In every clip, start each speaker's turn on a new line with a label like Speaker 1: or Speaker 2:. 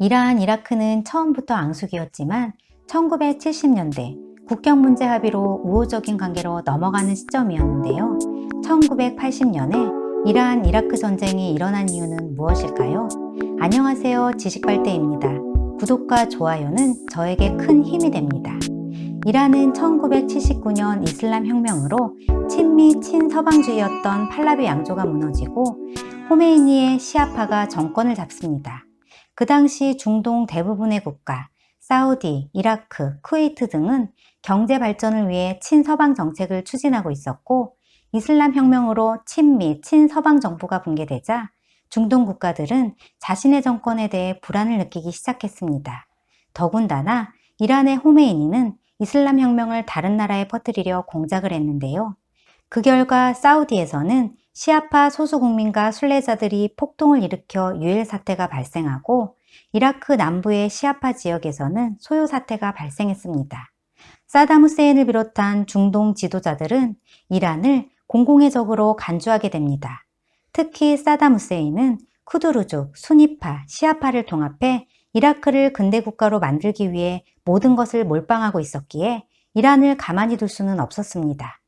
Speaker 1: 이란, 이라크는 처음부터 앙숙이었지만 1970년대 국경 문제 합의로 우호적인 관계로 넘어가는 시점이었는데요. 1980년에 이란, 이라크 전쟁이 일어난 이유는 무엇일까요? 안녕하세요. 지식발대입니다. 구독과 좋아요는 저에게 큰 힘이 됩니다. 이란은 1979년 이슬람 혁명으로 친미 친서방주의였던 팔라비 왕조가 무너지고 호메이니의 시아파가 정권을 잡습니다. 그 당시 중동 대부분의 국가, 사우디, 이라크, 쿠웨이트 등은 경제 발전을 위해 친서방 정책을 추진하고 있었고 이슬람 혁명으로 친미, 친서방 정부가 붕괴되자 중동 국가들은 자신의 정권에 대해 불안을 느끼기 시작했습니다. 더군다나 이란의 호메이니는 이슬람 혁명을 다른 나라에 퍼뜨리려 공작을 했는데요. 그 결과 사우디에서는 시아파 소수국민과 순례자들이 폭동을 일으켜 유혈 사태가 발생하고 이라크 남부의 시아파 지역에서는 소요 사태가 발생했습니다. 사담 후세인을 비롯한 중동 지도자들은 이란을 공공의 적으로 간주하게 됩니다. 특히 사담 후세인은 쿠드루족, 수니파, 시아파를 통합해 이라크를 근대 국가로 만들기 위해 모든 것을 몰빵하고 있었기에 이란을 가만히 둘 수는 없었습니다.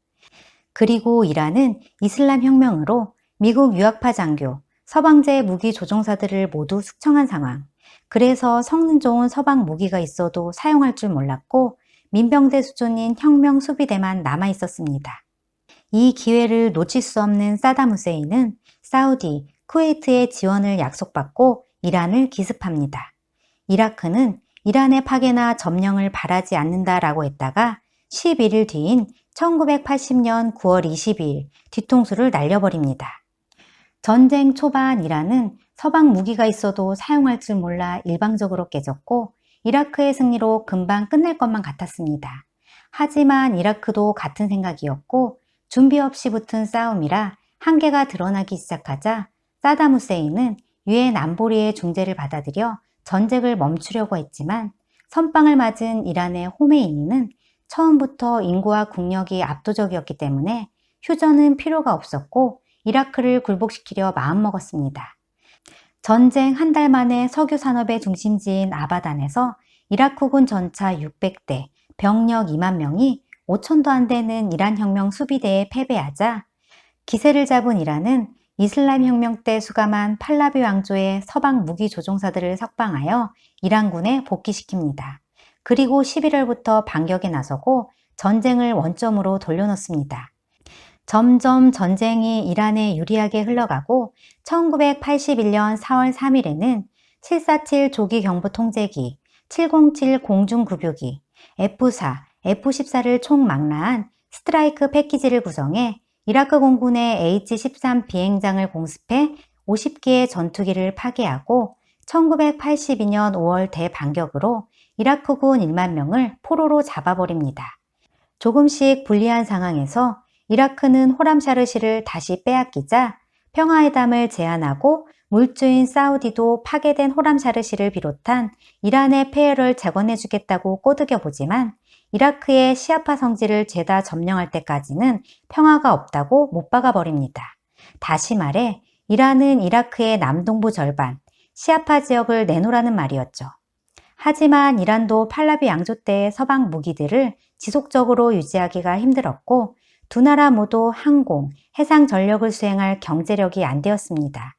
Speaker 1: 그리고 이란은 이슬람 혁명으로 미국 유학파 장교, 서방제 무기 조종사들을 모두 숙청한 상황. 그래서 성능 좋은 서방 무기가 있어도 사용할 줄 몰랐고 민병대 수준인 혁명 수비대만 남아 있었습니다. 이 기회를 놓칠 수 없는 사담 후세인은 사우디, 쿠웨이트의 지원을 약속받고 이란을 기습합니다. 이라크는 이란의 파괴나 점령을 바라지 않는다라고 했다가 11일 뒤인 1980년 9월 22일 뒤통수를 날려버립니다. 전쟁 초반 이란은 서방 무기가 있어도 사용할 줄 몰라 일방적으로 깨졌고 이라크의 승리로 금방 끝날 것만 같았습니다. 하지만 이라크도 같은 생각이었고 준비 없이 붙은 싸움이라 한계가 드러나기 시작하자 사담 후세인은 유엔 안보리의 중재를 받아들여 전쟁을 멈추려고 했지만 선빵을 맞은 이란의 호메이니는 처음부터 인구와 국력이 압도적이었기 때문에 휴전은 필요가 없었고 이라크를 굴복시키려 마음먹었습니다. 전쟁 한 달 만에 석유 산업의 중심지인 아바단에서 이라크군 전차 600대, 병력 2만 명이 5천도 안 되는 이란 혁명 수비대에 패배하자 기세를 잡은 이란은 이슬람 혁명 때 수감한 팔라비 왕조의 서방 무기 조종사들을 석방하여 이란군에 복귀시킵니다. 그리고 11월부터 반격에 나서고 전쟁을 원점으로 돌려놓습니다. 점점 전쟁이 이란에 유리하게 흘러가고 1981년 4월 3일에는 747 조기 경보 통제기, 707 공중급유기, F4, F14를 총망라한 스트라이크 패키지를 구성해 이라크 공군의 H-13 비행장을 공습해 50기의 전투기를 파괴하고 1982년 5월 대반격으로 이라크군 1만 명을 포로로 잡아버립니다. 조금씩 불리한 상황에서 이라크는 호람샤르시를 다시 빼앗기자 평화회담을 제안하고 물주인 사우디도 파괴된 호람샤르시를 비롯한 이란의 폐해를 재건해주겠다고 꼬드겨보지만 이라크의 시아파 성지를 죄다 점령할 때까지는 평화가 없다고 못 박아버립니다. 다시 말해 이란은 이라크의 남동부 절반, 시아파 지역을 내놓으라는 말이었죠. 하지만 이란도 팔라비 왕조 때의 서방 무기들을 지속적으로 유지하기가 힘들었고 두 나라 모두 항공, 해상 전력을 수행할 경제력이 안 되었습니다.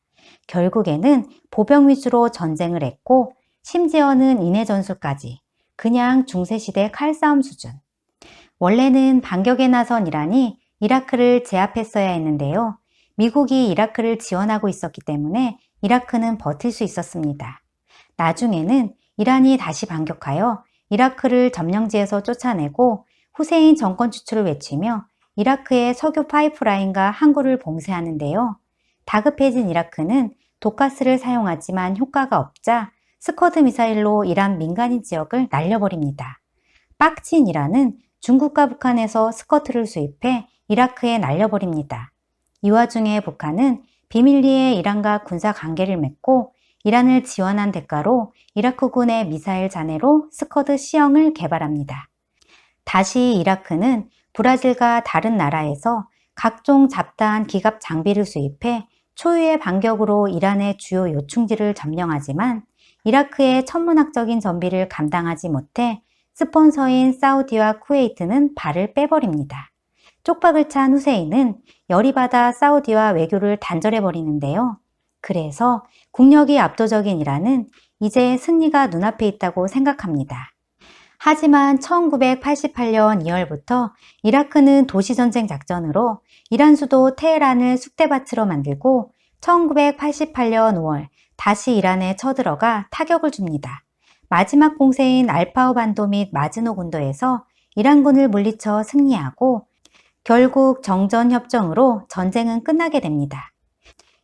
Speaker 1: 결국에는 보병 위주로 전쟁을 했고 심지어는 인해 전술까지 그냥 중세시대 칼싸움 수준. 원래는 반격에 나선 이란이 이라크를 제압했어야 했는데요. 미국이 이라크를 지원하고 있었기 때문에 이라크는 버틸 수 있었습니다. 나중에는 이란이 다시 반격하여 이라크를 점령지에서 쫓아내고 후세인 정권 추출을 외치며 이라크의 석유 파이프라인과 항구를 봉쇄하는데요. 다급해진 이라크는 독가스를 사용하지만 효과가 없자 스커드 미사일로 이란 민간인 지역을 날려버립니다. 빡친 이란은 중국과 북한에서 스커트를 수입해 이라크에 날려버립니다. 이 와중에 북한은 비밀리에 이란과 군사 관계를 맺고 이란을 지원한 대가로 이라크군의 미사일 잔해로 스커드 C형을 개발합니다. 다시 이라크는 브라질과 다른 나라에서 각종 잡다한 기갑 장비를 수입해 초유의 반격으로 이란의 주요 요충지를 점령하지만 이라크의 천문학적인 전비를 감당하지 못해 스폰서인 사우디와 쿠웨이트는 발을 빼버립니다. 쪽박을 찬 후세인은 열이 받아 사우디와 외교를 단절해버리는데요. 그래서 국력이 압도적인 이란은 이제 승리가 눈앞에 있다고 생각합니다. 하지만 1988년 2월부터 이라크는 도시전쟁 작전으로 이란 수도 테헤란을 쑥대밭으로 만들고 1988년 5월 다시 이란에 쳐들어가 타격을 줍니다. 마지막 공세인 알파우 반도 및 마즈노 군도에서 이란군을 물리쳐 승리하고 결국 정전협정으로 전쟁은 끝나게 됩니다.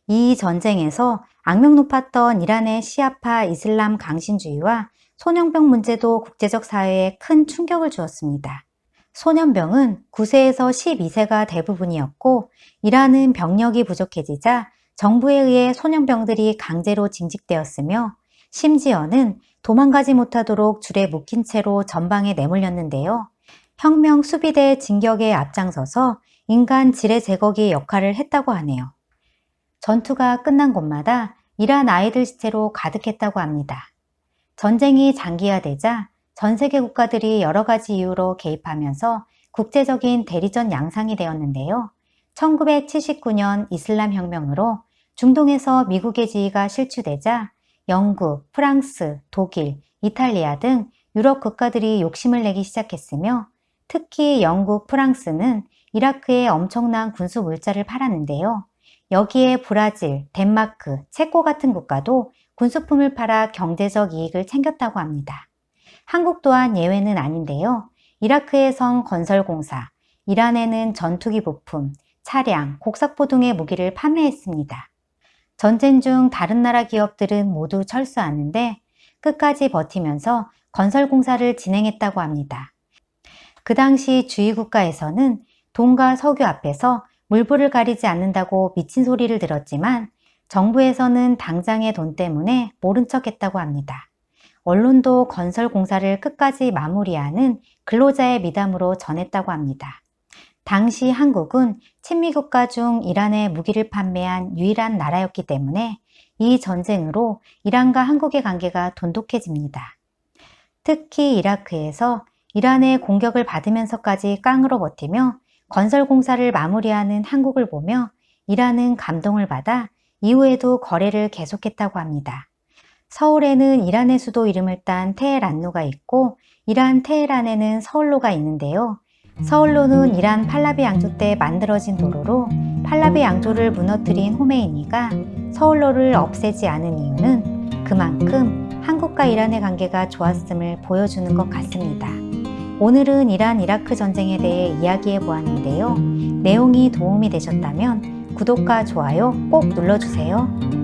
Speaker 1: 이 전쟁에서 악명 높았던 이란의 시아파 이슬람 강신주의와 소년병 문제도 국제적 사회에 큰 충격을 주었습니다. 소년병은 9세에서 12세가 대부분이었고 이란은 병력이 부족해지자 정부에 의해 소년병들이 강제로 징집되었으며 심지어는 도망가지 못하도록 줄에 묶인 채로 전방에 내몰렸는데요. 혁명 수비대 진격에 앞장서서 인간 지뢰 제거기 역할을 했다고 하네요. 전투가 끝난 곳마다 이란 아이들 시체로 가득했다고 합니다. 전쟁이 장기화되자 전 세계 국가들이 여러 가지 이유로 개입하면서 국제적인 대리전 양상이 되었는데요. 1979년 이슬람 혁명으로 중동에서 미국의 지위가 실추되자 영국, 프랑스, 독일, 이탈리아 등 유럽 국가들이 욕심을 내기 시작했으며 특히 영국, 프랑스는 이라크에 엄청난 군수 물자를 팔았는데요. 여기에 브라질, 덴마크, 체코 같은 국가도 군수품을 팔아 경제적 이익을 챙겼다고 합니다. 한국 또한 예외는 아닌데요. 이라크에선 건설공사, 이란에는 전투기 부품, 차량, 곡삭포 등의 무기를 판매했습니다. 전쟁 중 다른 나라 기업들은 모두 철수하는데 끝까지 버티면서 건설공사를 진행했다고 합니다. 그 당시 주위 국가에서는 돈과 석유 앞에서 물불을 가리지 않는다고 미친 소리를 들었지만 정부에서는 당장의 돈 때문에 모른 척 했다고 합니다. 언론도 건설공사를 끝까지 마무리하는 근로자의 미담으로 전했다고 합니다. 당시 한국은 친미국가 중 이란에 무기를 판매한 유일한 나라였기 때문에 이 전쟁으로 이란과 한국의 관계가 돈독해집니다. 특히 이라크에서 이란의 공격을 받으면서까지 깡으로 버티며 건설공사를 마무리하는 한국을 보며 이란은 감동을 받아 이후에도 거래를 계속했다고 합니다. 서울에는 이란의 수도 이름을 딴 테헤란로가 있고 이란 테헤란에는 서울로가 있는데요. 서울로는 이란 팔라비 양조 때 만들어진 도로로 팔라비 양조를 무너뜨린 호메이니가 서울로를 없애지 않은 이유는 그만큼 한국과 이란의 관계가 좋았음을 보여주는 것 같습니다. 오늘은 이란 이라크 전쟁에 대해 이야기해 보았는데요. 내용이 도움이 되셨다면 구독과 좋아요 꼭 눌러주세요.